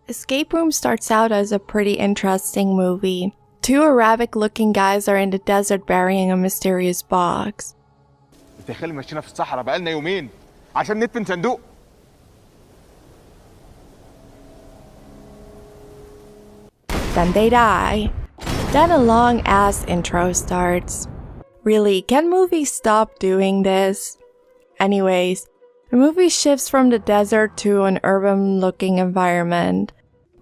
Escape Room starts out as a pretty interesting movie. Two Arabic-looking guys are in the desert burying a mysterious box. تخيل مشينا في الصحراء بقالنا يومين عشان ندفن صندوق. Then they die. Then a long-ass intro starts. Really, can movies stop doing this? Anyways, the movie shifts from the desert to an urban-looking environment.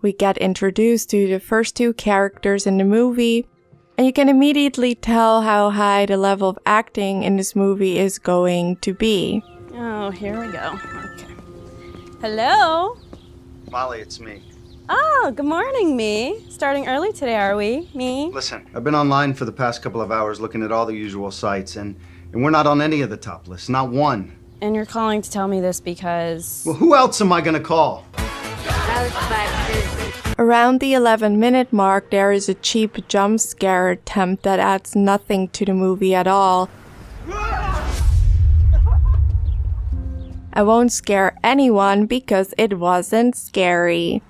We get introduced to the first two characters in the movie, and you can immediately tell how high the level of acting in this movie is going to be. Oh, here we go. Okay. Hello? Molly, it's me. Oh, good morning, me. Starting early today, are we? Me? Listen, I've been online for the past couple of hours looking at all the usual sites, and we're not on any of the top lists, not one. And you're calling to tell me this because... Well, who else am I gonna call? Around the 11-minute mark, there is a cheap jump scare attempt that adds nothing to the movie at all. I won't scare anyone because it wasn't scary.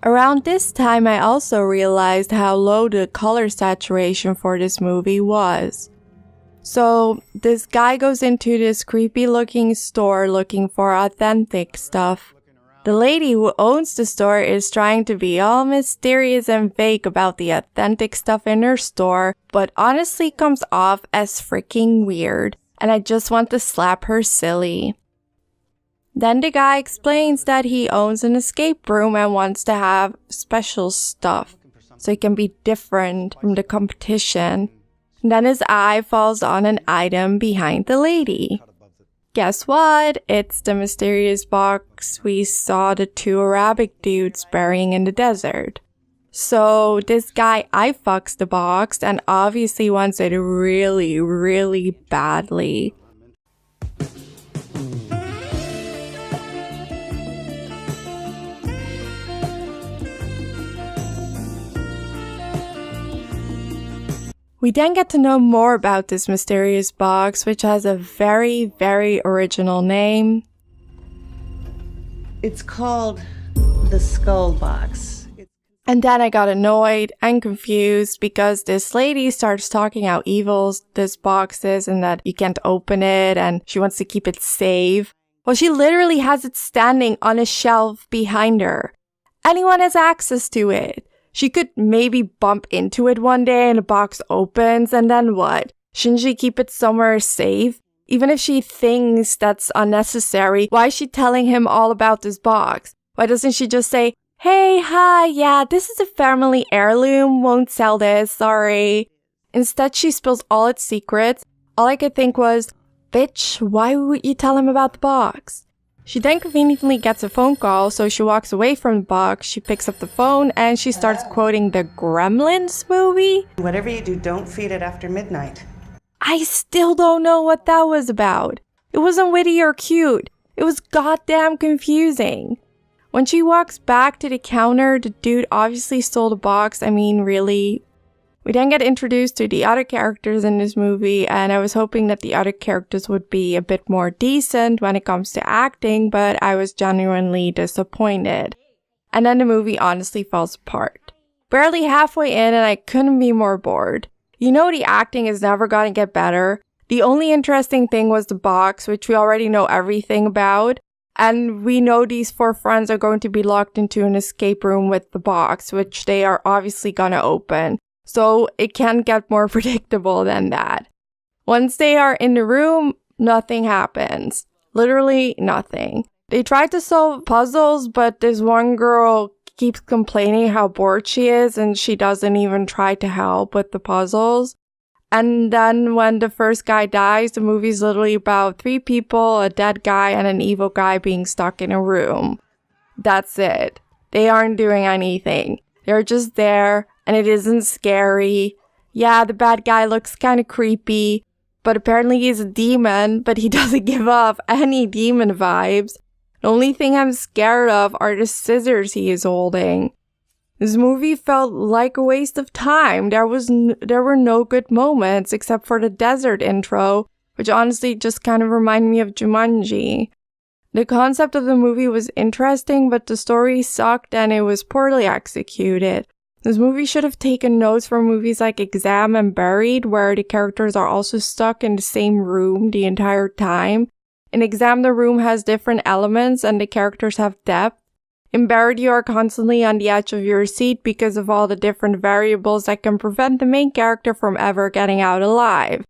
Around this time, I also realized how low the color saturation for this movie was. So, this guy goes into this creepy looking store looking for authentic stuff. The lady who owns the store is trying to be all mysterious and fake about the authentic stuff in her store, but honestly comes off as freaking weird, and I just want to slap her silly. Then the guy explains that he owns an escape room and wants to have special stuff, so he can be different from the competition. And then his eye falls on an item behind the lady. Guess what? It's the mysterious box we saw the two Arabic dudes burying in the desert. So this guy eye fucks the box and obviously wants it really, really badly. We then get to know more about this mysterious box, which has a very, very original name. It's called the Skull Box. And then I got annoyed and confused because this lady starts talking how evil this box is and that you can't open it and she wants to keep it safe. Well, she literally has it standing on a shelf behind her. Anyone has access to it. She could maybe bump into it one day and the box opens, and then what? Shouldn't she keep it somewhere safe? Even if she thinks that's unnecessary, why is she telling him all about this box? Why doesn't she just say, "Hey, hi, yeah, this is a family heirloom, won't sell this, sorry." Instead, she spills all its secrets. All I could think was, bitch, why would you tell him about the box? She then conveniently gets a phone call, so she walks away from the box, she picks up the phone, and she starts quoting the Gremlins movie. Whatever you do, don't feed it after midnight. I still don't know what that was about. It wasn't witty or cute. It was goddamn confusing. When she walks back to the counter, the dude obviously stole the box. I mean, really? We then get introduced to the other characters in this movie, and I was hoping that the other characters would be a bit more decent when it comes to acting, but I was genuinely disappointed. And then the movie honestly falls apart. Barely halfway in and I couldn't be more bored. You know the acting is never gonna get better. The only interesting thing was the box, which we already know everything about. And we know these four friends are going to be locked into an escape room with the box, which they are obviously gonna open. So it can't get more predictable than that. Once they are in the room, nothing happens. Literally nothing. They try to solve puzzles, but this one girl keeps complaining how bored she is and she doesn't even try to help with the puzzles. And then when the first guy dies, the movie's literally about three people, a dead guy and an evil guy being stuck in a room. That's it. They aren't doing anything. They're just there. And it isn't scary. Yeah, the bad guy looks kind of creepy, but apparently he's a demon, but he doesn't give off any demon vibes. The only thing I'm scared of are the scissors he is holding. This movie felt like a waste of time. There were no good moments except for the desert intro, which honestly just kind of reminded me of Jumanji. The concept of the movie was interesting, but the story sucked and it was poorly executed. This movie should have taken notes from movies like Exam and Buried, where the characters are also stuck in the same room the entire time. In Exam, the room has different elements and the characters have depth. In Buried, you are constantly on the edge of your seat because of all the different variables that can prevent the main character from ever getting out alive.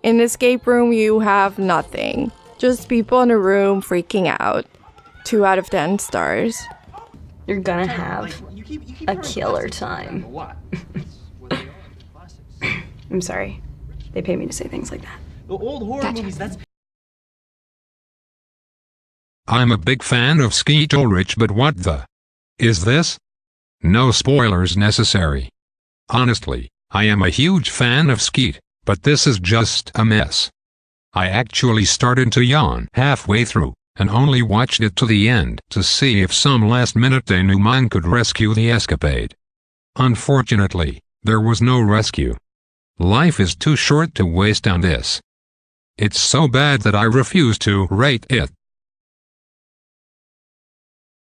In Escape Room, you have nothing. Just people in a room freaking out. 2 out of 10 stars. You're gonna have a killer time. I'm sorry. They pay me to say things like that. The old horror movies, that's... I'm a big fan of Skeet Ulrich, but what the is this? No spoilers necessary. Honestly, I am a huge fan of Skeet, but this is just a mess. I actually started to yawn halfway through, and only watched it to the end to see if some last-minute denouement could rescue the escapade. Unfortunately, there was no rescue. Life is too short to waste on this. It's so bad that I refuse to rate it.